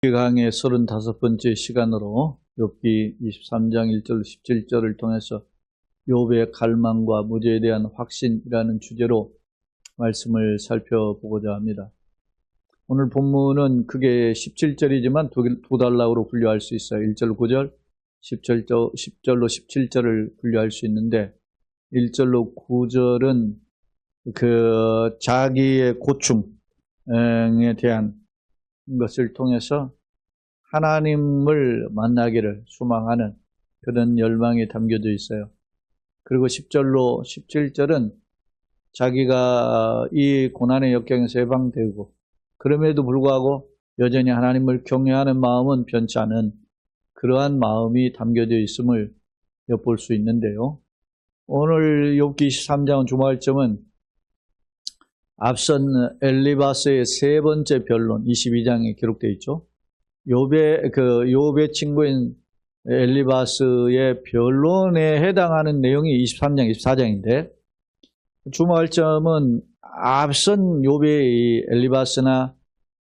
강의 35번째 시간으로 욥기 23장 1절 17절을 통해서 욥의 갈망과 무죄에 대한 확신이라는 주제로 말씀을 살펴보고자 합니다. 오늘 본문은 크게 17절이지만 두 단락으로 분류할 수 있어요. 1절 9절, 10절로 17절을 분류할 수 있는데 1절로 9절은 그 자기의 고충에 대한 것을 통해서 하나님을 만나기를 소망하는 그런 열망이 담겨져 있어요. 그리고 10절로 17절은 자기가 이 고난의 역경에서 해방되고 그럼에도 불구하고 여전히 하나님을 경외하는 마음은 변치 않은 그러한 마음이 담겨져 있음을 엿볼 수 있는데요. 오늘 욥기 23장은 주목할 점은 앞선 엘리바스의 세 번째 변론 22장에 기록되어 있죠. 욥의 친구인 엘리바스의 변론에 해당하는 내용이 23장, 24장인데 주목할 점은 앞선 욥의 엘리바스나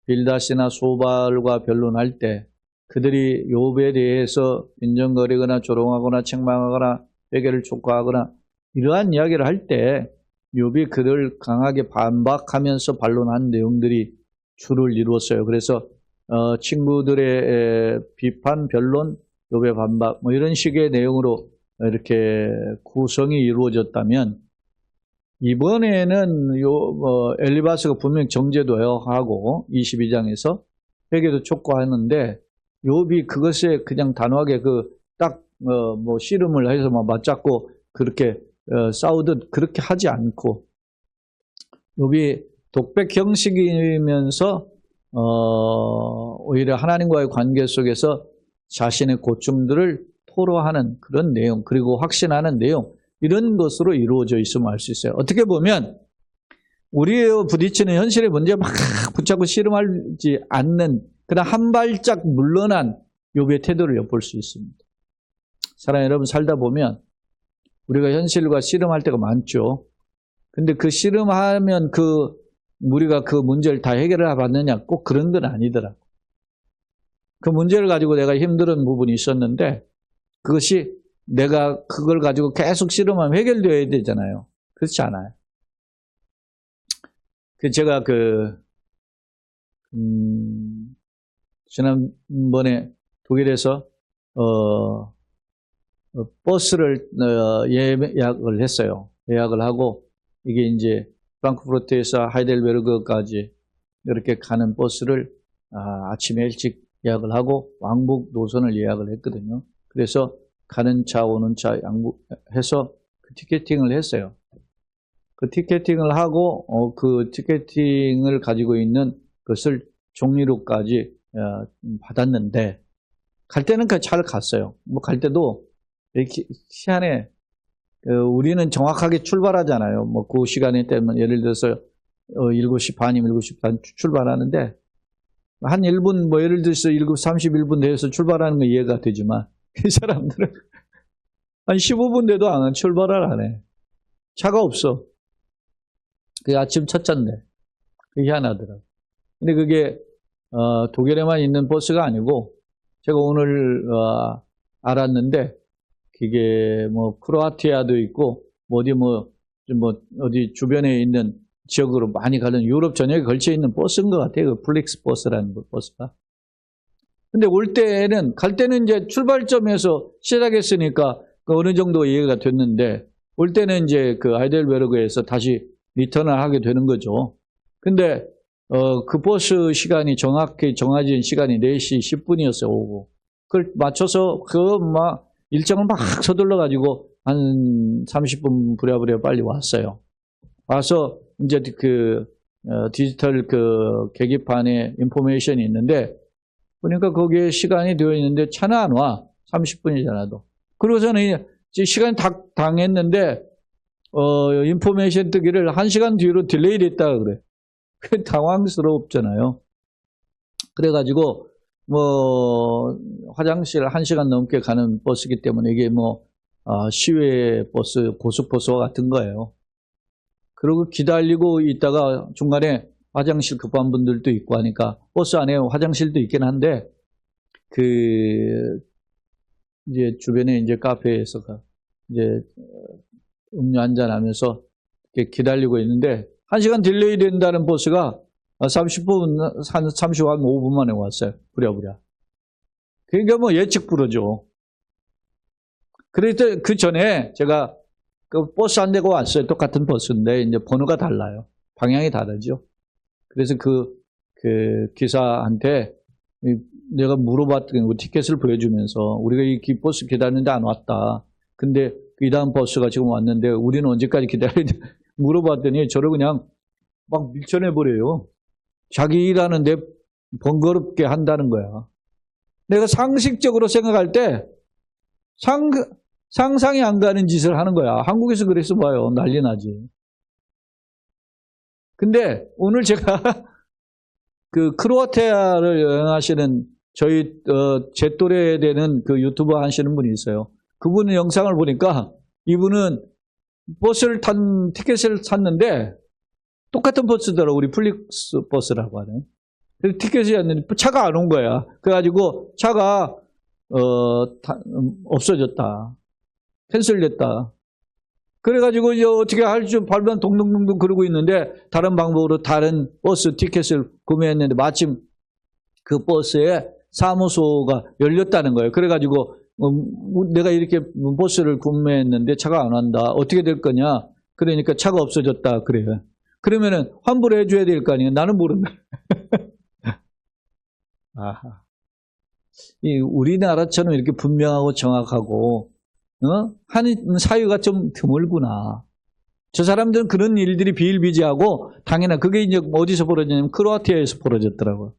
빌닷이나 소발과 변론할 때 그들이 욥에 대해서 빈정거리거나 조롱하거나 책망하거나 회개를 촉구하거나 이러한 이야기를 할 때 욥이 그들 강하게 반박하면서 반론한 내용들이 주를 이루었어요. 그래서 친구들의 비판, 변론, 욥의 반박 뭐 이런 식의 내용으로 이렇게 구성이 이루어졌다면 이번에는 엘리바스가 분명 정죄도 하고 22장에서 회개도 촉구하는데 욥이 그것에 그냥 단호하게 뭐 씨름을 해서 막 맞잡고 그렇게 싸우듯 그렇게 하지 않고 욥이 독백 형식이면서 오히려 하나님과의 관계 속에서 자신의 고충들을 토로하는 그런 내용 그리고 확신하는 내용 이런 것으로 이루어져 있음을 알 수 있어요. 어떻게 보면 우리의 부딪히는 현실의 문제에 막 붙잡고 씨름하지 않는 그런 한 발짝 물러난 욥의 태도를 엿볼 수 있습니다. 사랑하는 여러분 살다 보면 우리가 현실과 씨름할 때가 많죠. 근데 그 씨름하면 우리가 그 문제를 다 해결을 받느냐 꼭 그런 건 아니더라고. 그 문제를 가지고 내가 힘든 부분이 있었는데 그것이 내가 그걸 가지고 계속 씨름하면 해결되어야 되잖아요. 그렇지 않아요. 제가 지난번에 독일에서 버스를 예약을 했어요. 예약을 하고 이게 이제 프랑크푸르트에서 하이델베르그까지 이렇게 가는 버스를 아침에 일찍 예약을 하고 왕복 노선을 예약을 했거든요. 그래서 가는 차 오는 차 양보해서 그 티켓팅을 했어요. 그 티켓팅을 하고 그 티켓팅을 가지고 있는 것을 종이로까지 받았는데 갈 때는 그 차를 갔어요. 뭐 갈 때도 이렇게 시간에 우리는 정확하게 출발하잖아요. 뭐 그 시간에 때문에 예를 들어서 7시 반이면 7시 반 출발하는데 한 1분 뭐 예를 들어서 7시 31분 돼서 출발하는 건 이해가 되지만 이 사람들은 한 15분 돼도 출발을 안 해. 차가 없어. 그게 아침 첫 차인데 그게 희한하더라고요. 근데 그게 독일에만 있는 버스가 아니고 제가 오늘 알았는데 그게 뭐 크로아티아도 있고 어디 주변에 있는 지역으로 많이 가는 유럽 전역에 걸쳐 있는 버스인 것 같아요. 그 플릭스 버스라는 버스가. 근데 갈 때는 이제 출발점에서 시작했으니까 어느 정도 이해가 됐는데 올 때는 이제 그 하이델베르그에서 다시 리턴을 하게 되는 거죠. 근데 그 버스 시간이 정확히 정해진 시간이 4시 10분이었어요. 오고. 그걸 맞춰서 일정을 막 서둘러 가지고 한 30분 부랴부랴 빨리 왔어요. 와서 이제 디지털 계기판에 인포메이션이 있는데 보니까 거기에 시간이 되어 있는데 차는 안 와. 30분이잖아도. 그러고서는 시간이 당했는데 인포메이션 뜨기를 1시간 뒤로 딜레이 됐다 그래. 그게 당황스럽잖아요. 그래가지고 화장실 1시간 넘게 가는 버스이기 때문에 이게 시외 버스, 고속버스와 같은 거예요. 그리고 기다리고 있다가 중간에 화장실 급한 분들도 있고 하니까 버스 안에 화장실도 있긴 한데 이제 주변에 이제 카페에서 이제 음료 한잔 하면서 이렇게 기다리고 있는데 1시간 딜레이 된다는 버스가 30분, 35분 만에 왔어요. 부랴부랴. 그러니까 뭐 예측 불허죠. 그래서 그 전에 제가 그 버스 안 대고 왔어요. 똑같은 버스인데 이제 번호가 달라요. 방향이 다르죠. 그래서 그 기사한테 내가 물어봤더니 티켓을 보여주면서 우리가 이 버스 기다리는데 안 왔다. 근데 이 다음 버스가 지금 왔는데 우리는 언제까지 기다려야 돼? 물어봤더니 저를 그냥 막 밀쳐내버려요. 자기 일하는데 번거롭게 한다는 거야. 내가 상식적으로 생각할 때 상상이 안 가는 짓을 하는 거야. 한국에서 그래서 봐요. 난리 나지. 근데 오늘 제가 그 크로아티아를 여행하시는 저희 제 또래 되는 그 유튜버 하시는 분이 있어요. 그분의 영상을 보니까 이분은 티켓을 샀는데 똑같은 버스더라고. 우리 플릭스 버스라고 하네. 그래서 티켓이었는데 차가 안 온 거야. 그래가지고 차가 없어졌다. 캔슬됐다. 그래가지고 이제 어떻게 할지 발만 동동동동 그러고 있는데 다른 방법으로 다른 버스 티켓을 구매했는데 마침 그 버스에 사무소가 열렸다는 거예요. 그래가지고 내가 이렇게 버스를 구매했는데 차가 안 왔다. 어떻게 될 거냐? 그러니까 차가 없어졌다. 그래요. 그러면은 환불을 해줘야 될 거 아니에요. 나는 모른다. 아하. 우리나라처럼 이렇게 분명하고 정확하고 하는 사유가 좀 드물구나. 저 사람들은 그런 일들이 비일비재하고 당연한 그게 이제 어디서 벌어지냐면 크로아티아에서 벌어졌더라고요.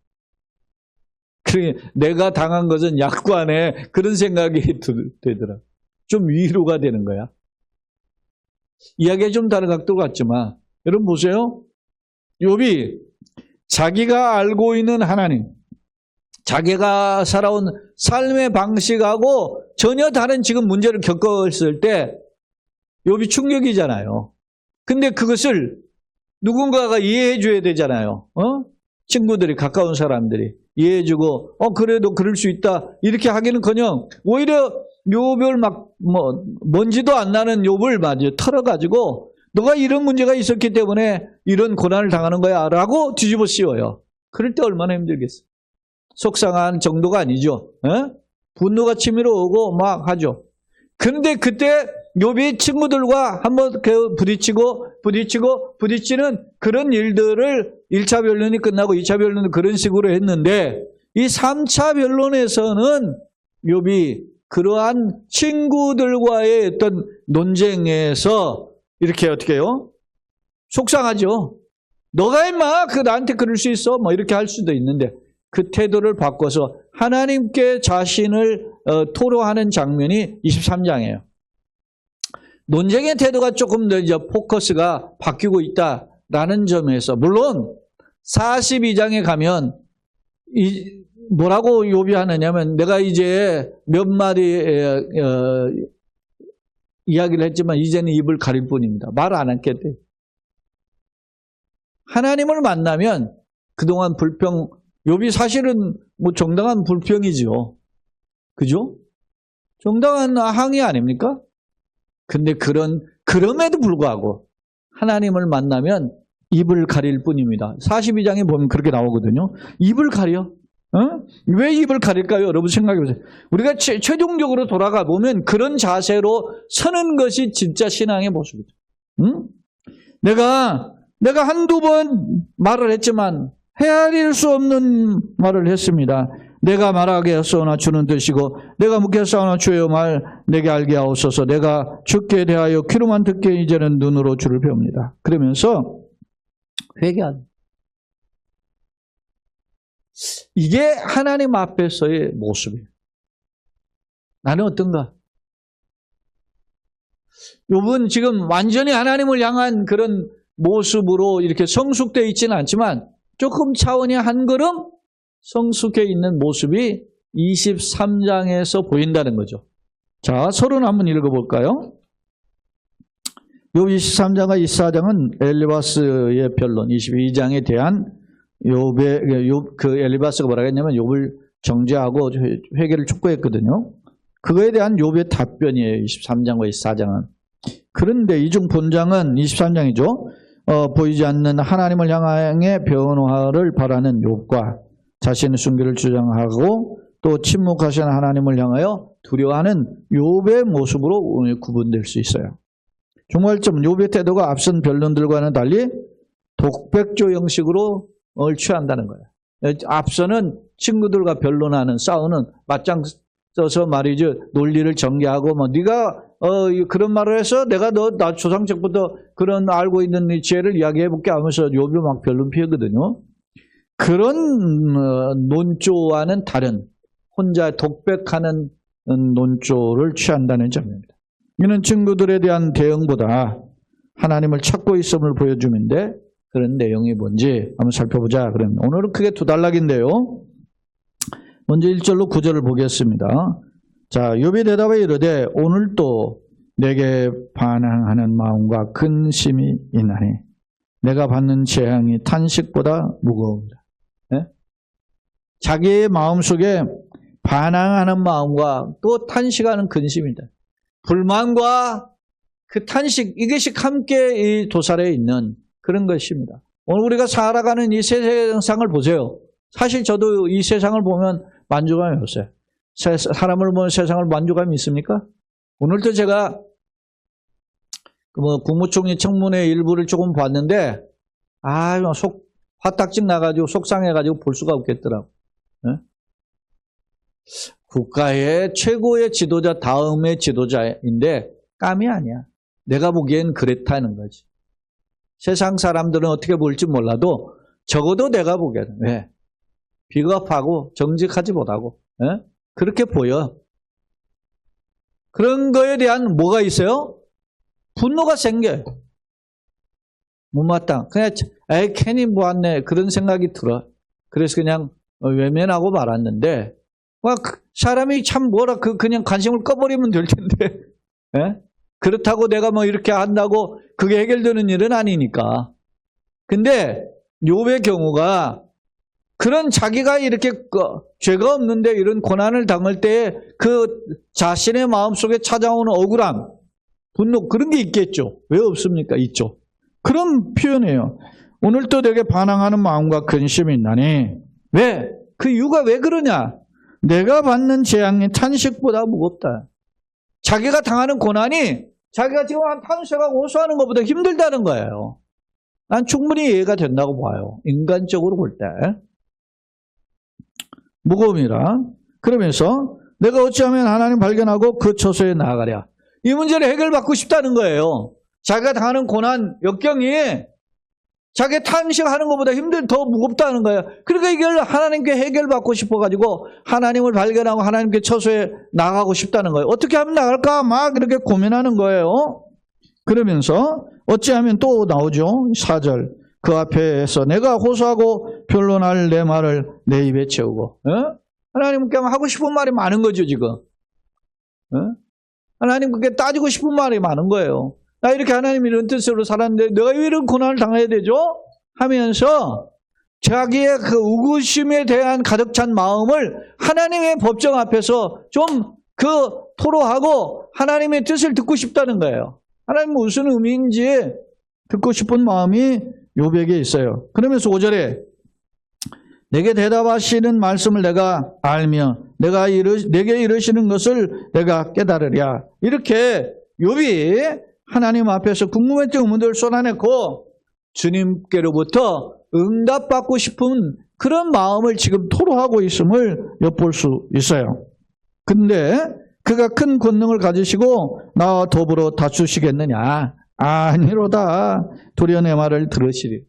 그러니 내가 당한 것은 약관에 그런 생각이 되더라. 좀 위로가 되는 거야. 이야기가 좀 다른 각도 같지만 여러분 보세요. 욥이 자기가 알고 있는 하나님, 자기가 살아온 삶의 방식하고 전혀 다른 지금 문제를 겪었을 때 욥이 충격이잖아요. 근데 그것을 누군가가 이해해 줘야 되잖아요. 친구들이, 가까운 사람들이 이해해 주고 그래도 그럴 수 있다 이렇게 하기는커녕 오히려 욥을 먼지도 안 나는 욥을 마저 털어가지고 너가 이런 문제가 있었기 때문에 이런 고난을 당하는 거야 라고 뒤집어 씌워요. 그럴 때 얼마나 힘들겠어요. 속상한 정도가 아니죠. 분노가 치밀어 오고 막 하죠. 그런데 그때 욥이 친구들과 한번 부딪히는 그런 일들을 1차 변론이 끝나고 2차 변론은 그런 식으로 했는데 이 3차 변론에서는 욥이 그러한 친구들과의 어떤 논쟁에서 이렇게 어떻게 해요? 속상하죠. 너가 임마 나한테 그럴 수 있어? 이렇게 할 수도 있는데 그 태도를 바꿔서 하나님께 자신을 토로하는 장면이 23장이에요. 논쟁의 태도가 조금 더 이제 포커스가 바뀌고 있다라는 점에서 물론 42장에 가면 뭐라고 욥이 하느냐면 내가 이제 몇 마디 이야기를 했지만 이제는 입을 가릴 뿐입니다. 말 안 했겠대. 하나님을 만나면 그동안 욥이 사실은 정당한 불평이죠. 그죠? 정당한 항의 아닙니까? 근데 그럼에도 불구하고 하나님을 만나면 입을 가릴 뿐입니다. 42장에 보면 그렇게 나오거든요. 입을 가려? 왜 입을 가릴까요? 여러분 생각해 보세요. 우리가 최종적으로 돌아가 보면 그런 자세로 서는 것이 진짜 신앙의 모습이죠. 내가 한두 번 말을 했지만 헤아릴 수 없는 말을 했습니다. 내가 말하게 하소나 주는 뜻이고 내가 묻겠사오나 주여 말 내게 알게 하옵소서. 내가 주께 대하여 귀로만 듣게 이제는 눈으로 주를 배웁니다. 그러면서 회개한 이게 하나님 앞에서의 모습이에요. 나는 어떤가? 욥은 지금 완전히 하나님을 향한 그런 모습으로 이렇게 성숙되어 있지는 않지만 조금 차원이 한 걸음 성숙해 있는 모습이 23장에서 보인다는 거죠. 자, 서론 한번 읽어볼까요? 욥 23장과 24장은 엘리바스의 변론 22장에 대한 그 엘리바스가 뭐라고 했냐면 욥을 정죄하고 회개를 촉구했거든요. 그거에 대한 욥의 답변이에요. 23장과 24장은. 그런데 이 중 본장은 23장이죠. 보이지 않는 하나님을 향해 변화를 바라는 욥과 자신의 순결을 주장하고 또 침묵하시는 하나님을 향하여 두려워하는 욥의 모습으로 오늘 구분될 수 있어요. 종말점 욥의 태도가 앞선 변론들과는 달리 독백조 형식으로 취한다는 거예요. 앞서는 친구들과 변론하는 싸우는 맞짱 써서 말이죠. 논리를 전개하고 뭐 네가 그런 말을 해서 내가 나 조상적부터 그런 알고 있는 이 지혜를 이야기해볼게 하면서 욥이 막 변론 피우거든요. 그런 논조와는 다른 혼자 독백하는 논조를 취한다는 점입니다. 이는 친구들에 대한 대응보다 하나님을 찾고 있음을 보여줌인데 그런 내용이 뭔지 한번 살펴보자. 그러면 오늘은 크게 두 단락인데요. 먼저 1절로 9절을 보겠습니다. 자, 욥이 대답하여 이르되 오늘도 내게 반항하는 마음과 근심이 있나니 내가 받는 재앙이 탄식보다 무거웁니다. 네? 자기의 마음속에 반항하는 마음과 또 탄식하는 근심이다. 불만과 그 탄식, 이것이 함께 이 도살에 있는 그런 것입니다. 오늘 우리가 살아가는 이 세상을 보세요. 사실 저도 이 세상을 보면 만족감이 없어요. 사람을 보면 세상을 만족감이 있습니까? 오늘도 제가 국무총리 청문회 일부를 조금 봤는데 화딱지 나가지고 속상해가지고 볼 수가 없겠더라고. 네? 국가의 최고의 지도자 다음의 지도자인데 깜이 아니야. 내가 보기엔 그렇다는 거지. 세상 사람들은 어떻게 볼지 몰라도 적어도 내가 보기에는 왜? 비겁하고 정직하지 못하고 그렇게 보여. 그런 거에 대한 뭐가 있어요? 분노가 생겨요. 못마땅. 그냥 괜히 모았네 그런 생각이 들어. 그래서 그냥 외면하고 말았는데 사람이 참 그냥 관심을 꺼버리면 될 텐데 그렇다고 내가 뭐 이렇게 한다고 그게 해결되는 일은 아니니까. 근데 욥의 경우가 그런 자기가 이렇게 죄가 없는데 이런 고난을 당할 때 그 자신의 마음속에 찾아오는 억울함, 분노 그런 게 있겠죠. 왜 없습니까? 있죠. 그런 표현이에요. 오늘도 내게 반항하는 마음과 근심이 있나니 왜? 그 이유가 왜 그러냐? 내가 받는 재앙이 탄식보다 무겁다. 자기가 당하는 고난이 자기가 지금 탄식하고 호소하는 것보다 힘들다는 거예요. 난 충분히 이해가 된다고 봐요. 인간적으로 볼 때. 무거움이라. 그러면서 내가 어찌하면 하나님 발견하고 그 처소에 나아가랴. 이 문제를 해결받고 싶다는 거예요. 자기가 당하는 고난, 역경이 자기 탄식하는 것보다 더 무겁다는 거예요. 그러니까 이걸 하나님께 해결받고 싶어가지고 하나님을 발견하고 하나님께 처소에 나가고 싶다는 거예요. 어떻게 하면 나갈까? 막 이렇게 고민하는 거예요. 그러면서 어찌하면 또 나오죠. 4절. 그 앞에서 내가 호소하고 변론할 내 말을 내 입에 채우고. 하나님께 하고 싶은 말이 많은 거죠 지금. 하나님께 따지고 싶은 말이 많은 거예요. 나 이렇게 하나님 이런 뜻으로 살았는데 내가 왜 이런 고난을 당해야 되죠? 하면서 자기의 그 우구심에 대한 가득 찬 마음을 하나님의 법정 앞에서 좀 토로하고 하나님의 뜻을 듣고 싶다는 거예요. 하나님 무슨 의미인지 듣고 싶은 마음이 욥에게 있어요. 그러면서 5절에 내게 대답하시는 말씀을 내가 알며 내게 이르시는 것을 내가 깨달으랴. 이렇게 욥이 하나님 앞에서 궁금했던 의문들을 쏟아내고 주님께로부터 응답받고 싶은 그런 마음을 지금 토로하고 있음을 엿볼 수 있어요. 근데 그가 큰 권능을 가지시고 나와 더불어 다투시겠느냐? 아니로다. 도리어 내 말을 들으시리.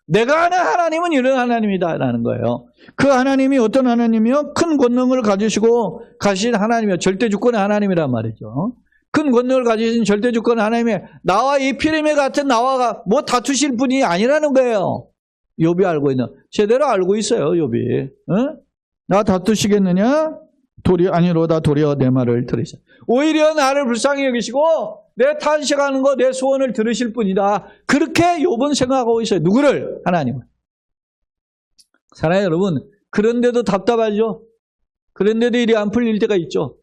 내가 아는 하나님은 이런 하나님이다라는 거예요. 그 하나님이 어떤 하나님이요? 큰 권능을 가지시고 가신 하나님이요. 절대주권의 하나님이란 말이죠. 큰 권능을 가지신 절대주권의 하나님이 나와 이 피레미 같은 나와 뭐 다투실 분이 아니라는 거예요. 욥이 알고 있는. 제대로 알고 있어요. 욥이. 나 다투시겠느냐? 아니로다 도리어 내 말을 들으시라. 오히려 나를 불쌍히 여기시고 내 탄식하는 거, 내 소원을 들으실 분이다. 그렇게 욥은 생각하고 있어요. 누구를? 하나님을. 사랑하는 여러분, 그런데도 답답하죠? 그런데도 일이 안 풀릴 때가 있죠?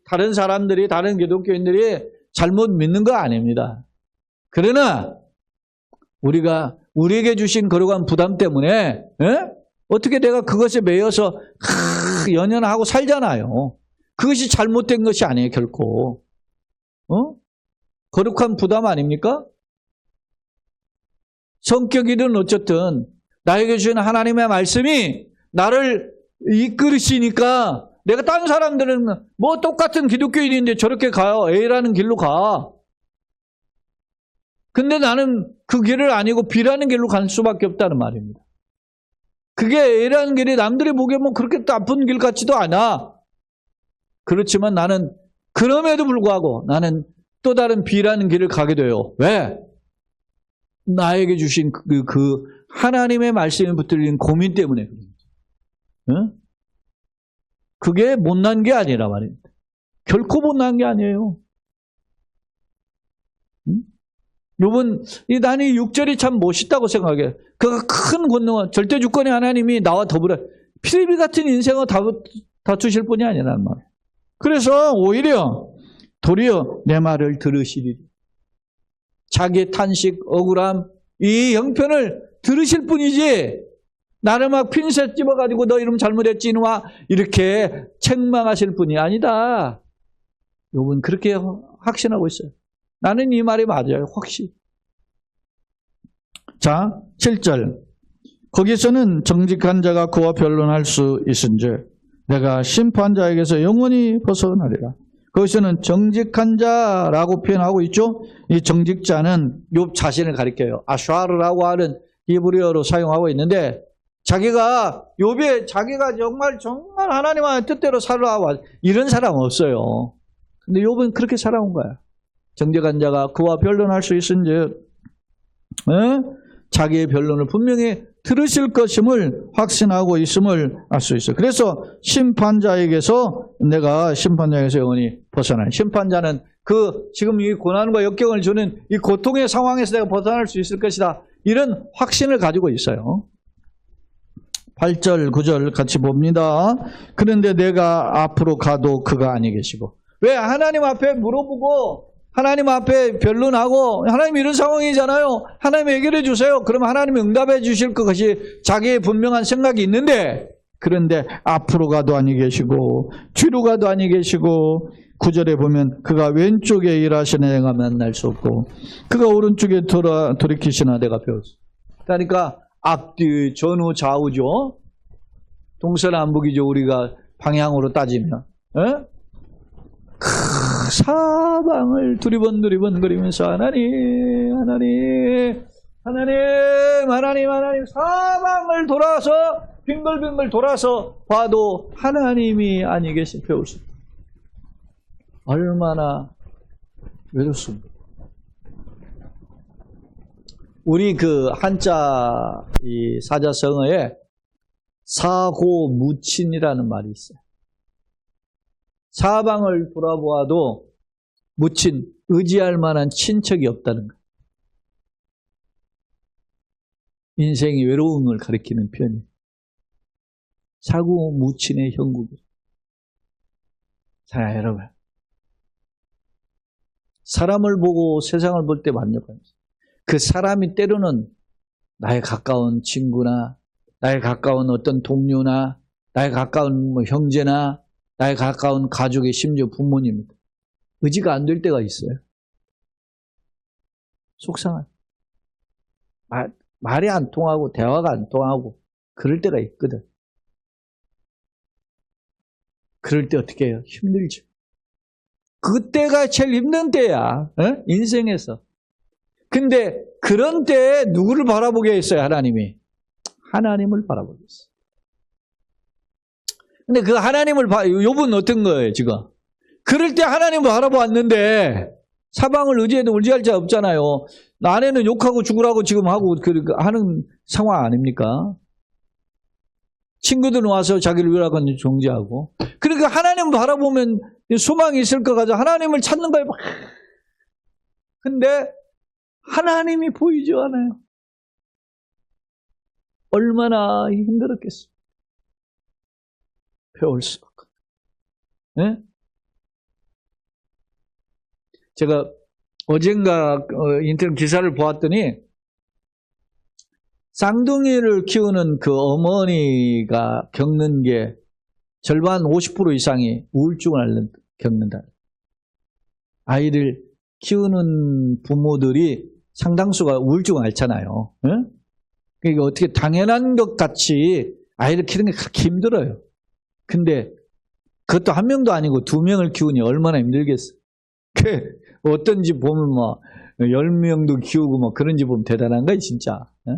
다른 사람들이, 다른 기독교인들이 잘못 믿는 거 아닙니다. 그러나, 우리에게 주신 거룩한 부담 때문에, 어떻게 내가 그것에 매여서, 연연하고 살잖아요. 그것이 잘못된 것이 아니에요, 결코. 거룩한 부담 아닙니까? 성격이든 어쨌든, 나에게 주신 하나님의 말씀이 나를 이끌으시니까, 내가 다른 사람들은 뭐 똑같은 기독교인인데 저렇게 가요. A라는 길로 가. 근데 나는 그 길을 아니고 B라는 길로 갈 수밖에 없다는 말입니다. 그게 A라는 길이 남들이 보기에 뭐 그렇게 나쁜 길 같지도 않아. 그렇지만 나는 그럼에도 불구하고 나는 또 다른 B라는 길을 가게 돼요. 왜? 나에게 주신 그 하나님의 말씀에 붙들린 고민 때문에 그럽니다. 응? 그게 못난 게 아니라 말입니다. 결코 못난 게 아니에요. 여러분, 나는 6절이 참 멋있다고 생각해요. 그가 큰 권능은 절대 주권의 하나님이 나와 더불어 피리비 같은 인생을 다투실 분이 아니라는 말이에요. 그래서 오히려 도리어 내 말을 들으시리니 자기의 탄식, 억울함, 이 형편을 들으실 분이지 나를 막 핀셋 집어가지고 너 이름 잘못했지 이놈아 이렇게 책망하실 분이 아니다. 여러분 그렇게 확신하고 있어요. 나는 이 말이 맞아요. 확신. 자, 7절. 거기서는 정직한 자가 그와 변론할 수 있은즉 내가 심판자에게서 영원히 벗어나리라. 거기서는 정직한 자라고 표현하고 있죠. 이 정직자는 욥 자신을 가리켜요. 아슈아르라고 하는 히브리어로 사용하고 있는데 욥이 자기가 정말 하나님의 뜻대로 살아와 이런 사람 없어요. 근데 욥은 그렇게 살아온 거야. 정직한 자가 그와 변론할 수 있은즉 자기의 변론을 분명히 들으실 것임을 확신하고 있음을 알 수 있어요. 그래서 내가 심판자에게서 영원히 벗어나요. 심판자는 지금 이 고난과 역경을 주는 이 고통의 상황에서 내가 벗어날 수 있을 것이다. 이런 확신을 가지고 있어요. 8절, 9절 같이 봅니다. 그런데 내가 앞으로 가도 그가 아니 계시고. 왜? 하나님 앞에 물어보고 하나님 앞에 변론하고 하나님 이런 상황이잖아요. 하나님 해결해 주세요. 그러면 하나님이 응답해 주실 것이 자기의 분명한 생각이 있는데 그런데 앞으로 가도 아니 계시고 뒤로 가도 아니 계시고 9절에 보면 그가 왼쪽에 일하시나 내가 만날 수 없고 그가 오른쪽에 돌이키시나 내가 배웠어. 그러니까 앞뒤 전후 좌우죠. 동서남북이죠. 우리가 방향으로 따지면 사방을 두리번 거리면서 하나님 사방을 돌아서 빙글빙글 돌아서 봐도 하나님이 아니 계신 배울 수 있다. 얼마나 외롭습니다. 우리 한자 이 사자성어에 사고무친이라는 말이 있어요. 사방을 돌아보아도 무친, 의지할 만한 친척이 없다는 거예요. 인생의 외로움을 가리키는 표현이에요. 사고무친의 형국이에요. 자, 여러분. 사람을 보고 세상을 볼 때 만족합니다. 그 사람이 때로는 나의 가까운 친구나 나의 가까운 어떤 동료나 나의 가까운 형제나 나의 가까운 가족의 심지어 부모님입니다. 의지가 안 될 때가 있어요. 속상한. 말이 안 통하고 대화가 안 통하고 그럴 때가 있거든. 그럴 때 어떻게 해요? 힘들죠. 그때가 제일 힘든 때야. 인생에서. 근데 그런 때에 누구를 바라보게 했어요? 하나님이. 하나님을 바라보게 했어요. 근데 그 하나님을 욥은 어떤 거예요, 지금? 그럴 때 하나님을 바라보았는데 사방을 의지해도 의지할 자 없잖아요. 아내는 욕하고 죽으라고 지금 하고 하는 상황 아닙니까? 친구들은 와서 자기를 위로하고 정죄하고. 그러니까 하나님 바라보면 소망이 있을 것 같아. 하나님을 찾는 거예요. 근데 하나님이 보이지 않아요. 얼마나 힘들었겠어요. 배울 수 없고. 네? 제가 어젠가 인터넷 기사를 보았더니 쌍둥이를 키우는 그 어머니가 겪는 게 절반 50% 이상이 우울증을 겪는다. 아이를 키우는 부모들이 상당수가 우울증을 앓잖아요. 네? 그러니까 어떻게 당연한 것 같이 아이를 키우는 게 그렇게 힘들어요. 근데 그것도 한 명도 아니고 2명을 키우니 얼마나 힘들겠어. 어떤지 보면 뭐 10명도 키우고 뭐 그런지 보면 대단한 거야 진짜. 네?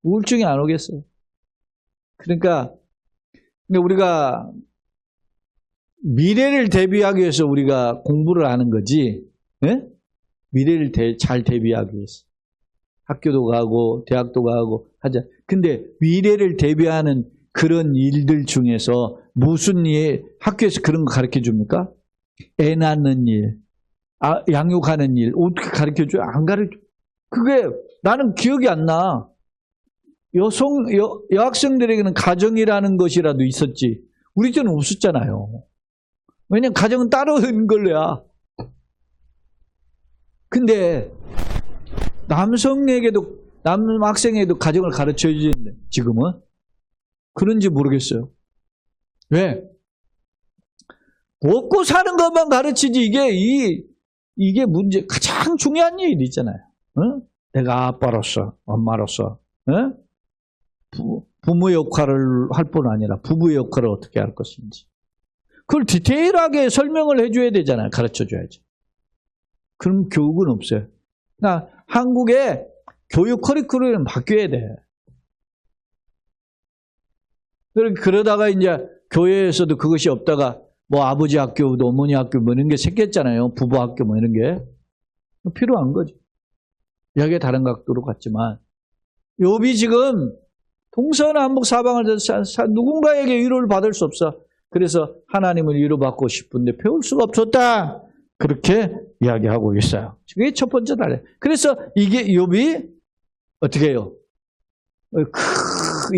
우울증이 안 오겠어요. 그러니까 근데 우리가 미래를 대비하기 위해서 우리가 공부를 하는 거지. 네? 미래를 잘 대비하기 위해서. 학교도 가고 대학도 가고 하자. 근데 미래를 대비하는 그런 일들 중에서 무슨 일, 학교에서 그런 거 가르쳐 줍니까? 애 낳는 일, 양육하는 일, 어떻게 가르쳐 줘요? 안 가르쳐. 그게 나는 기억이 안 나. 여학생들에게는 가정이라는 것이라도 있었지. 우리 때는 없었잖아요. 왜냐면 가정은 따로 있는 걸로야. 근데 남학생에게도 가정을 가르쳐 주는데 지금은 그런지 모르겠어요. 왜? 먹고 사는 것만 가르치지 이게 문제 가장 중요한 일이 있잖아요. 어? 내가 아빠로서 엄마로서 부모 역할을 할 뿐 아니라 부부의 역할을 어떻게 할 것인지 그걸 디테일하게 설명을 해줘야 되잖아요. 가르쳐줘야죠. 그럼 교육은 없어요. 그러니까 한국의 교육 커리큘럼은 바뀌어야 돼. 그러다가 이제 교회에서도 그것이 없다가 뭐 아버지 학교, 어머니 학교 뭐 이런 게 생겼잖아요. 부부 학교 뭐 이런 게 필요한 거죠. 여기에 다른 각도로 갔지만 욥이 지금 동서남북 사방을 누군가에게 위로를 받을 수 없어. 그래서 하나님을 위로받고 싶은데 배울 수가 없었다. 그렇게 이야기하고 있어요. 그게 첫 번째 달래. 그래서 이게 욥이 어떻게 해요?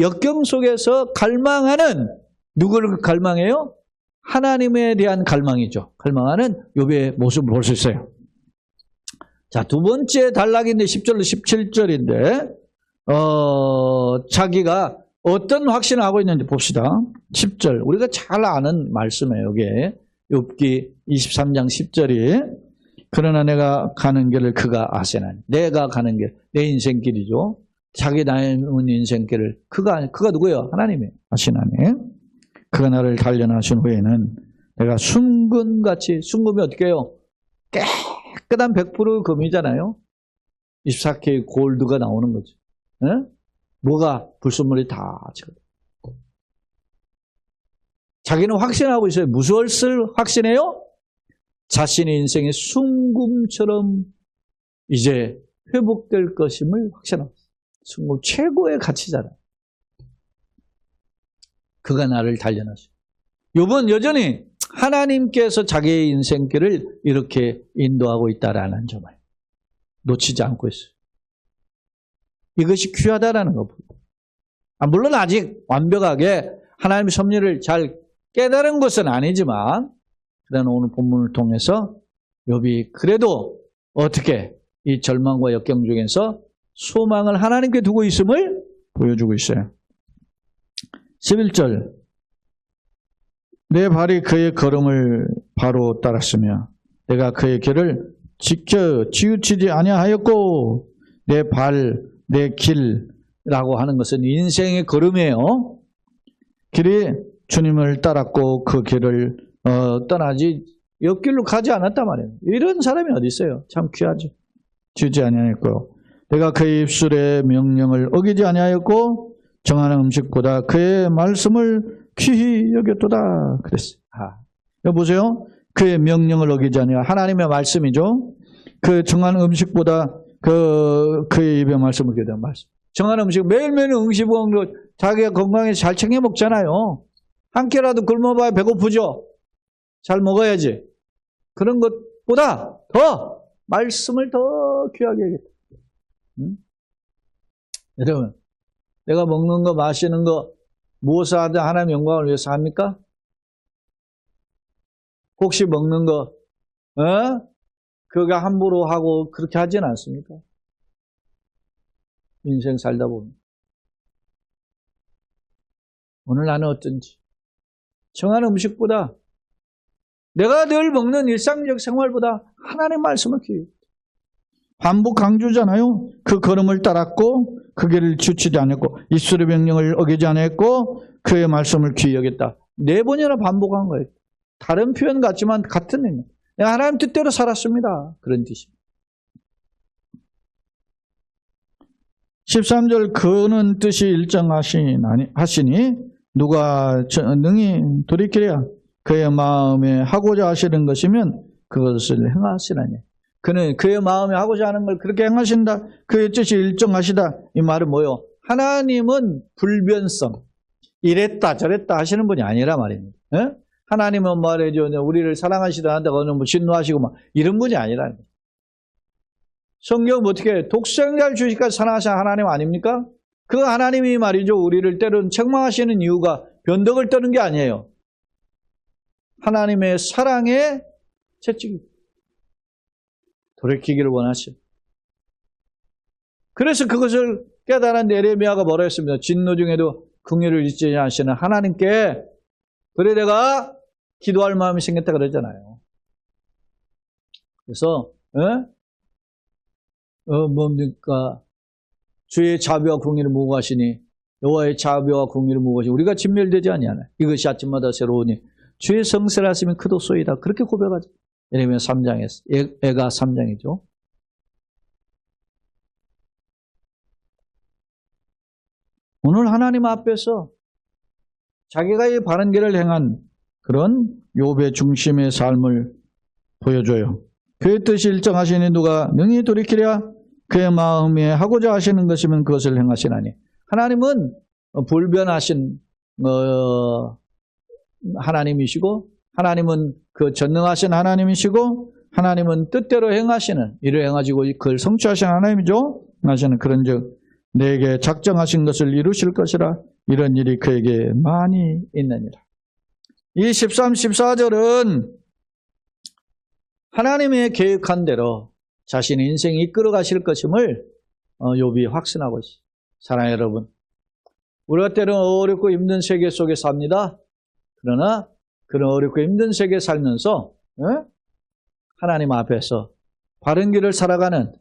역경 속에서 갈망하는 누구를 갈망해요? 하나님에 대한 갈망이죠. 갈망하는 욥의 모습을 볼 수 있어요. 자, 두 번째 단락인데 10절로 17절인데 자기가 어떤 확신을 하고 있는지 봅시다. 10절. 우리가 잘 아는 말씀이에요. 이게 욥기 23장 10절이 그러나 내가 가는 길을 그가 아세나니. 내가 가는 길, 내 인생길이죠. 자기 남은 인생길을 그가 누구예요? 하나님이 아시나니. 그가 나를 단련하신 후에는 내가 순금같이, 순금이 어떻게 해요? 깨끗한 100% 금이잖아요. 24K 골드가 나오는 거죠. 네? 뭐가 불순물이 다 지거든. 자기는 확신하고 있어요. 무엇을 확신해요? 자신의 인생의 순금처럼 이제 회복될 것임을 확신하고 있어요. 순금 최고의 가치잖아요. 그가 나를 단련하시고. 욥은 여전히 하나님께서 자기의 인생길을 이렇게 인도하고 있다라는 점을 놓치지 않고 있어요. 이것이 귀하다라는 겁니다. 물론 아직 완벽하게 하나님의 섭리를 잘 깨달은 것은 아니지만 그러나 오늘 본문을 통해서 욥이 그래도 어떻게 이 절망과 역경 중에서 소망을 하나님께 두고 있음을 보여주고 있어요. 11절 내 발이 그의 걸음을 바로 따랐으며 내가 그의 길을 지켜 치우치지 아니하였고 내 발, 내 길이라고 하는 것은 인생의 걸음이에요. 길이 주님을 따랐고 그 길을 떠나지 옆길로 가지 않았단 말이에요. 이런 사람이 어디 있어요? 참 귀하지. 지우지 아니하였고 내가 그의 입술의 명령을 어기지 아니하였고 정하는 음식보다 그의 말씀을 귀히 여겼도다. 그랬어요. 여기 보세요. 그의 명령을 어기지 아니하 하나님의 말씀이죠. 그 정하는 음식보다 그의 입의 말씀을 어기다. 말씀. 정한 음식, 매일매일 음식 먹는 거 자기가 건강에 잘 챙겨 먹잖아요. 한 끼라도 굶어봐야 배고프죠? 잘 먹어야지. 그런 것보다 더 말씀을 더 귀하게 해야겠다. 응? 여러분, 내가 먹는 거, 마시는 거, 무엇을 하든 하나님의 영광을 위해서 합니까? 혹시 먹는 거, 그가 함부로 하고 그렇게 하진 않습니까? 인생 살다 보면. 오늘 나는 어쩐지 정한 음식보다 내가 늘 먹는 일상적 생활보다 하나님의 말씀을 귀해. 반복 강조잖아요. 그 걸음을 따랐고 그 길을 지치지 않았고 입술의 명령을 어기지 않았고 그의 말씀을 귀히 여겼다. 4번이나 반복한 거예요. 다른 표현 같지만 같은 의미. 내가 하나님 뜻대로 살았습니다. 그런 뜻입니다. 13절 그는 뜻이 일정하시니 누가 능히 돌이키랴. 그의 마음에 하고자 하시는 것이면 그것을 행하시라니. 그는 그의 마음에 하고자 하는 걸 그렇게 행하신다. 그의 뜻이 일정하시다. 이 말은 뭐요? 하나님은 불변성, 이랬다 저랬다 하시는 분이 아니라 말입니다. 에? 하나님은 말이죠. 우리를 사랑하시다 한다고 뭐 진노하시고 막 이런 분이 아니라. 성경은 어떻게 독생자를 주시기까지 사랑하시는 하나님 아닙니까? 그 하나님이 말이죠. 우리를 때로는 책망하시는 이유가 변덕을 떠는 게 아니에요. 하나님의 사랑에 채찍이 돌이키기를 원하시오. 그래서 그것을 깨달은 예레미야가 뭐라 했습니다. 진노 중에도 긍휼을 잊지 않으시는 하나님께 그래 내가 기도할 마음이 생겼다 그러잖아요. 그래서 뭡니까? 주의 자비와 긍휼을 무고하시니 여호와의 자비와 긍휼을 무고하시니 우리가 진멸되지 아니하나 이것이 아침마다 새로우니 주의 성실하심이 크도소이다. 그렇게 고백하죠. 예레미야 3장에서 애가 3장이죠. 오늘 하나님 앞에서 자기가 이 바른 길을 행한 그런 욥의 중심의 삶을 보여줘요. 그의 뜻이 일정하시니 누가 능히 돌이키랴. 그의 마음에 하고자 하시는 것이면 그것을 행하시나니. 하나님은 불변하신 하나님이시고 하나님은 그 전능하신 하나님이시고 하나님은 뜻대로 행하시는 일을 행하시고 그걸 성취하신 하나님이죠. 하시는 그런즉 내게 작정하신 것을 이루실 것이라. 이런 일이 그에게 많이 있느니라. 이 13, 14절은 하나님의 계획한 대로 자신의 인생을 이끌어 가실 것임을 욥이 확신하고 있어요. 사랑하는 여러분, 우리가 때로는 어렵고 힘든 세계 속에 삽니다. 그러나 그런 어렵고 힘든 세계에 살면서 하나님 앞에서 바른 길을 살아가는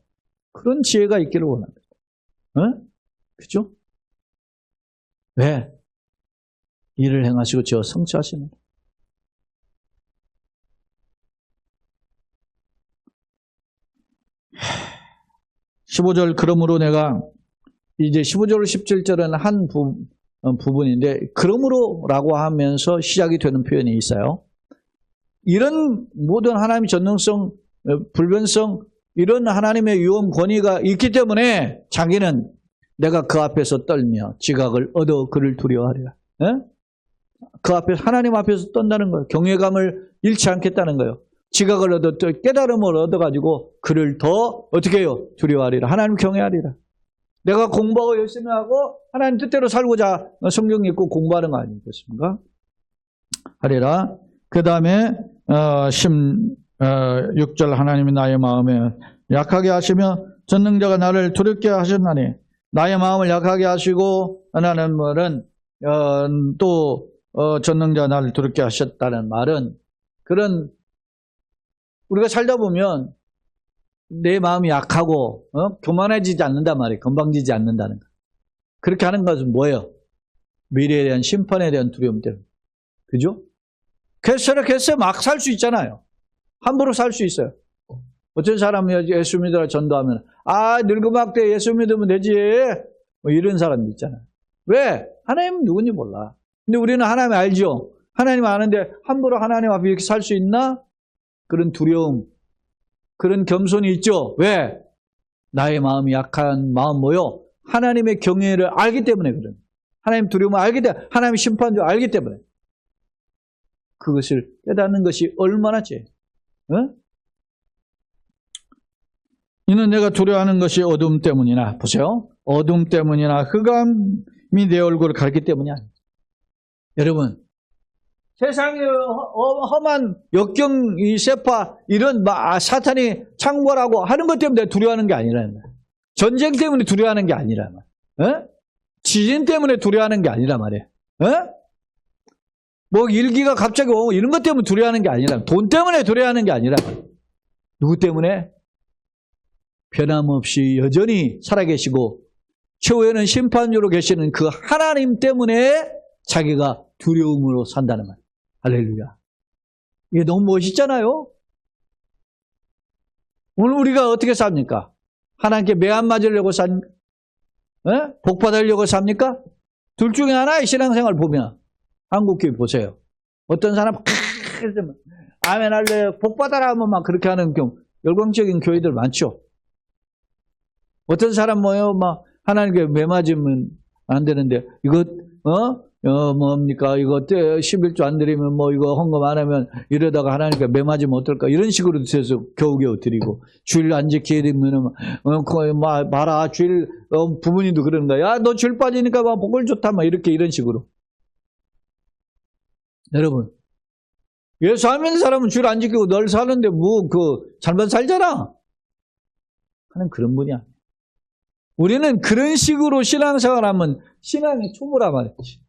그런 지혜가 있기를 원합니다. 그죠? 왜? 일을 행하시고 저 성취하시는 15절 그러므로 내가 이제 15절 17절은 한 부분인데 그러므로라고 하면서 시작이 되는 표현이 있어요. 이런 모든 하나님의 전능성, 불변성 이런 하나님의 유언 권위가 있기 때문에 자기는 내가 그 앞에서 떨며 지각을 얻어 그를 두려워하리라. 그 앞에서 하나님 앞에서 떤다는 거예요. 경외감을 잃지 않겠다는 거예요. 지각을 얻어 깨달음을 얻어가지고 그를 더 어떻게 해요? 두려워하리라. 하나님 경외하리라. 내가 공부하고 열심히 하고 하나님 뜻대로 살고자 성경 읽고 공부하는 거 아니겠습니까? 하리라. 그 다음에 16절 하나님이 나의 마음에 약하게 하시며 전능자가 나를 두렵게 하셨나니 나의 마음을 약하게 하시고 하나는 말은 또 전능자가 나를 두렵게 하셨다는 말은 그런 우리가 살다 보면 내 마음이 약하고 교만해지지 않는단 말이에요. 건방지지 않는다는 거. 그렇게 하는 것은 뭐예요? 미래에 대한 심판에 대한 두려움 때문에. 그죠? 그래서 저렇게 해서 막 살 수 있잖아요. 함부로 살 수 있어요. 어떤 사람이 예수 믿으라 전도하면 늙은막 때 예수 믿으면 되지 뭐 이런 사람도 있잖아요. 왜? 하나님은 누군지 몰라. 근데 우리는 하나님 알죠? 하나님 아는데 함부로 하나님 앞에 이렇게 살 수 있나? 그런 두려움, 그런 겸손이 있죠. 왜? 나의 마음이 약한 마음 뭐요? 하나님의 경외를 알기 때문에 그런. 하나님 두려움을 알기 때문에, 하나님의 심판줄 알기 때문에. 그것을 깨닫는 것이 얼마나 죄. 이는 내가 두려워하는 것이 어둠 때문이나, 보세요. 어둠 때문이나 흑암이 내 얼굴을 가리기 때문이 아니에요. 여러분, 세상에 험한 역경, 이 세파, 이런 사탄이 창궐하고 하는 것 때문에 두려워하는 게 아니라는 거예요. 전쟁 때문에 두려워하는 게 아니란 말이에요. 지진 때문에 두려워하는 게 아니란 말이에요. 뭐 일기가 갑자기 오고 이런 것 때문에 두려워하는 게 아니라, 돈 때문에 두려워하는 게 아니라, 누구 때문에? 변함없이 여전히 살아계시고 최후에는 심판주로 계시는 그 하나님 때문에 자기가 두려움으로 산다는 말. 할렐루야. 이게 너무 멋있잖아요. 오늘 우리가 어떻게 삽니까? 하나님께 매안 맞으려고 삽니까? 복 받으려고 삽니까? 둘 중에 하나의 신앙생활 보면 한국교회 보세요. 어떤 사람 아멘 할래 복 받아라 하면 막 그렇게 하는 경우 열광적인 교회들 많죠. 어떤 사람 막 하나님께 매 맞으면 안 되는데 이거 뭡니까 이거 11조 안 드리면 뭐 이거 헌금 안 하면 이러다가 하나님께 매 맞으면 어떨까 이런 식으로 돼서 겨우겨우 드리고 주일 안 지키게 되면 봐라 주일 부모님도 그러는 거야. 야 너 주일 빠지니까 막 복을 좋다 막 이렇게 이런 식으로. 여러분 예수 안 믿는 사람은 주일 안 지키고 널 사는데 뭐 잘만 살잖아 하는 그런 분이 아니야. 우리는 그런 식으로 신앙생활하면 신앙이 초보란 말이지.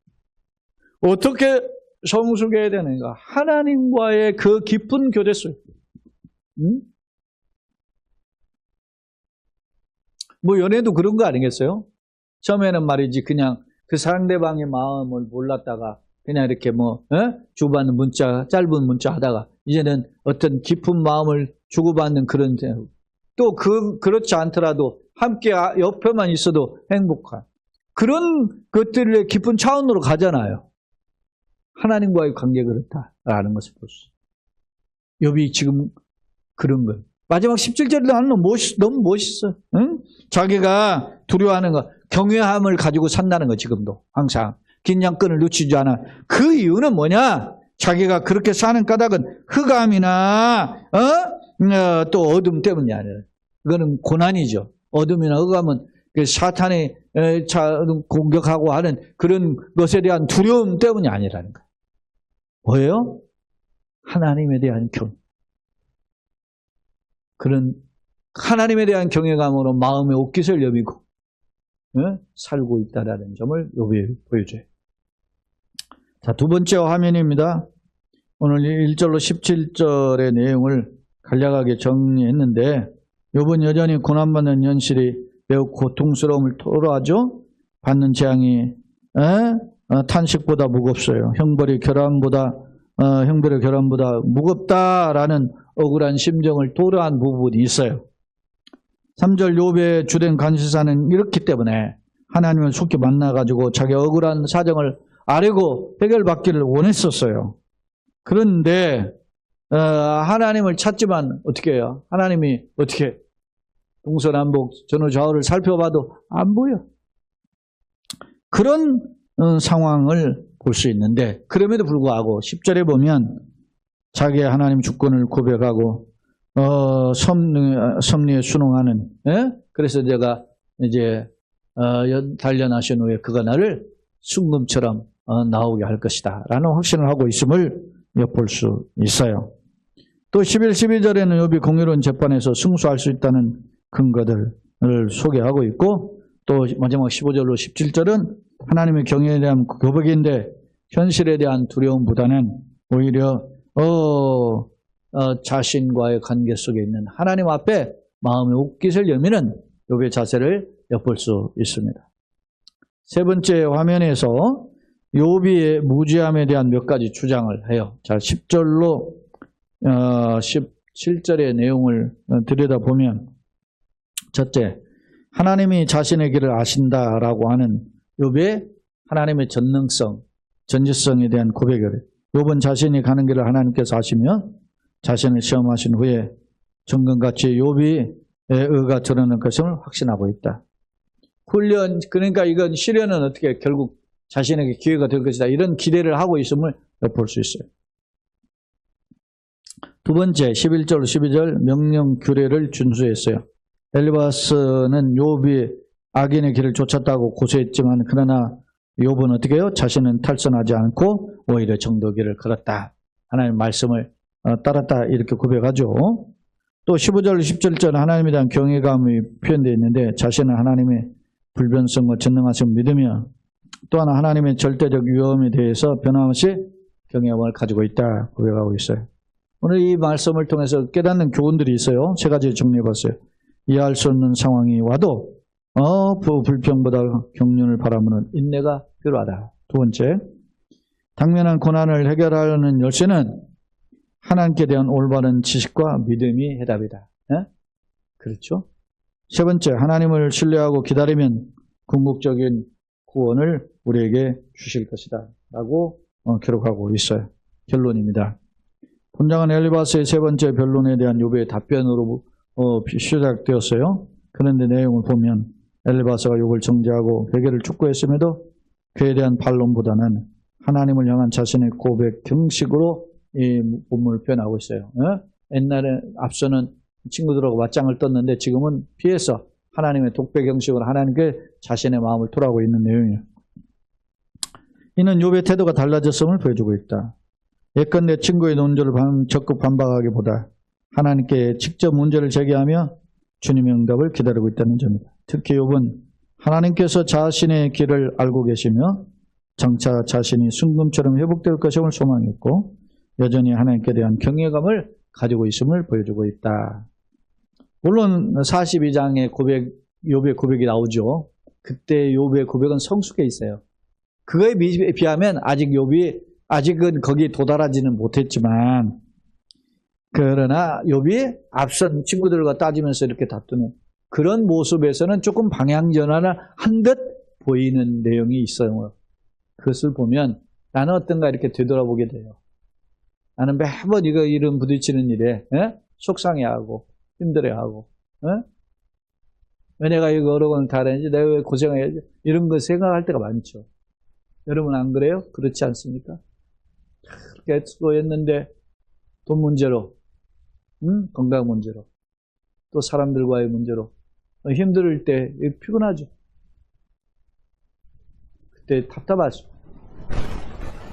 어떻게 성숙해야 되는가? 하나님과의 그 깊은 교제 속. 뭐 연애도 그런 거 아니겠어요? 처음에는 말이지 그냥 그 상대방의 마음을 몰랐다가 그냥 이렇게 주고받는 문자, 짧은 문자 하다가 이제는 어떤 깊은 마음을 주고받는 그런 또 그렇지 않더라도 함께 옆에만 있어도 행복한 그런 것들의 깊은 차원으로 가잖아요. 하나님과의 관계가 그렇다라는 것을 볼 수 있어요. 욥이 지금 그런 거예요. 마지막 17절에 나는 너무 멋있어. 응? 자기가 두려워하는 거, 경외함을 가지고 산다는 거 지금도 항상. 긴 양끈을 놓치지 않아. 그 이유는 뭐냐? 자기가 그렇게 사는 까닭은 흑암이나 또 어둠 때문이 아니라 이거는 고난이죠. 어둠이나 흑암은 사탄이 공격하고 하는 그런 것에 대한 두려움 때문이 아니라는 거예요. 뭐예요? 하나님에 대한 경외. 그런 하나님에 대한 경외감으로 마음의 옷깃을 여미고 살고 있다는 점을 욥이 보여줘요. 자, 두 번째 화면입니다. 오늘 1절로 17절의 내용을 간략하게 정리했는데 욥은 여전히 고난받는 현실이 매우 고통스러움을 토로하죠. 받는 재앙이 탄식보다 무겁어요. 형벌의 결함보다 무겁다라는 억울한 심정을 토로한 부분이 있어요. 3절 욥의 주된 관심사는 이렇기 때문에 하나님을 속히 만나가지고 자기 억울한 사정을 아뢰고 해결받기를 원했었어요. 그런데 하나님을 찾지만 어떻게 해요? 하나님이 어떻게 동서남북 전후좌우를 살펴봐도 안 보여. 그런 상황을 볼 수 있는데 그럼에도 불구하고 10절에 보면 자기의 하나님 주권을 고백하고 섭리에 순응하는 그래서 제가 이제 단련하신 후에 그가 나를 순금처럼 나오게 할 것이다 라는 확신을 하고 있음을 엿볼 수 있어요. 또 11, 12절에는 욥이 공의로운 재판에서 승소할 수 있다는 근거들을 소개하고 있고 또 마지막 15절로 17절은 하나님의 경외에 대한 고백인데 현실에 대한 두려움보다는 오히려 자신과의 관계 속에 있는 하나님 앞에 마음의 옷깃을 여미는 욥의 자세를 엿볼 수 있습니다. 세 번째 화면에서 욥이 무죄함에 대한 몇 가지 주장을 해요. 자, 10절로 17절의 내용을 들여다보면 첫째, 하나님이 자신의 길을 아신다라고 하는 욥의 하나님의 전능성, 전지성에 대한 고백을 욥은 자신이 가는 길을 하나님께서 아시며 자신을 시험하신 후에 정금같이 욥이 의가 드러난 것을 확신하고 있다. 훈련, 그러니까 이건 실현은 어떻게 결국 자신에게 기회가 될 것이다. 이런 기대를 하고 있음을 볼 수 있어요. 두 번째, 11절, 12절 명령 규례를 준수했어요. 엘리바스는 욥이 악인의 길을 쫓았다고 고소했지만 그러나 욥은 어떻게 해요? 자신은 탈선하지 않고 오히려 정도 길을 걸었다. 하나님의 말씀을 따랐다. 이렇게 고백하죠. 또 15절, 17절 하나님에 대한 경외감이 표현되어 있는데 자신은 하나님의 불변성과 전능하심을 믿으며 또 하나 하나님의 절대적 위엄에 대해서 변함없이 경외감을 가지고 있다. 고백하고 있어요. 오늘 이 말씀을 통해서 깨닫는 교훈들이 있어요. 세 가지 정리해봤어요. 이해할 수 없는 상황이 와도 불평보다 경륜을 바라보는 인내가 필요하다. 두 번째, 당면한 고난을 해결하려는 열쇠는 하나님께 대한 올바른 지식과 믿음이 해답이다. 그렇죠? 세 번째, 하나님을 신뢰하고 기다리면 궁극적인 구원을 우리에게 주실 것이다. 라고 기록하고 있어요. 결론입니다. 본장은 엘리바스의 세 번째 변론에 대한 욥의 답변으로 시작되었어요. 그런데 내용을 보면 엘리바스가 욥을 정죄하고 회개를 촉구했음에도 그에 대한 반론보다는 하나님을 향한 자신의 고백 형식으로 이 본문을 표현하고 있어요. 옛날에 앞서는 친구들하고 맞짱을 떴는데 지금은 피해서 하나님의 독백 형식으로 하나님께 자신의 마음을 토하고 있는 내용이에요. 이는 욥의 태도가 달라졌음을 보여주고 있다. 예컨대 친구의 논조를 적극 반박하기보다 하나님께 직접 문제를 제기하며 주님의 응답을 기다리고 있다는 점입니다. 특히 욥은 하나님께서 자신의 길을 알고 계시며 장차 자신이 순금처럼 회복될 것임을 소망했고 여전히 하나님께 대한 경외감을 가지고 있음을 보여주고 있다. 물론 42장의 욥의 고백이 나오죠. 그때 욥의 고백은 성숙해 있어요. 그거에 비하면 아직은 거기에 도달하지는 못했지만 그러나 욥이 앞선 친구들과 따지면서 이렇게 다투는 그런 모습에서는 조금 방향 전환을 한 듯 보이는 내용이 있어요. 그것을 보면 나는 어떤가 이렇게 되돌아보게 돼요. 나는 매번 이런 부딪히는 일에 속상해하고 힘들어하고 왜 내가 이거 어려운 다 하는지 내가 왜 고생해야지 이런 거 생각할 때가 많죠. 여러분 안 그래요? 그렇지 않습니까? 그렇게 수고했는데 돈 문제로 건강 문제로 또 사람들과의 문제로 힘들 때 피곤하죠. 그때 답답하죠.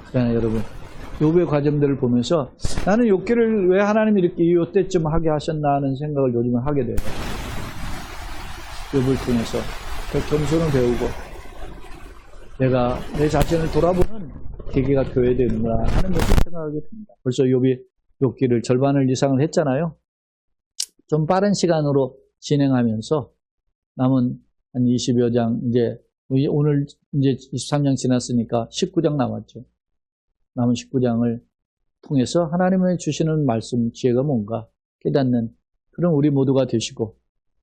그러나 여러분 욥의 과정들을 보면서 나는 욥기를 왜 하나님이 이렇게 이때쯤 하게 하셨나 하는 생각을 요즘은 하게 돼요. 욥을 통해서 그 겸손을 배우고 내가 내 자신을 돌아보는 계기가 교회에 되는구나 하는 것을 생각하게 됩니다. 벌써 욥이 욥기를 절반을 이상을 했잖아요. 좀 빠른 시간으로 진행하면서 남은 한 20여 장 이제 오늘 이제 23장 지났으니까 19장 남았죠. 남은 19장을 통해서 하나님의 주시는 말씀 지혜가 뭔가 깨닫는 그런 우리 모두가 되시고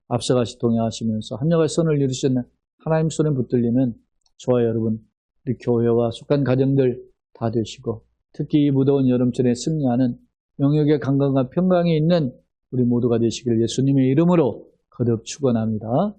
앞서가시 동행하시면서 합력할 선을 이루시는 하나님 손에 붙들리는 저와 여러분 우리 교회와 속한 가정들 다 되시고 특히 이 무더운 여름철에 승리하는 영역의 강건과 평강이 있는 우리 모두가 되시길 예수님의 이름으로 거듭 축원합니다.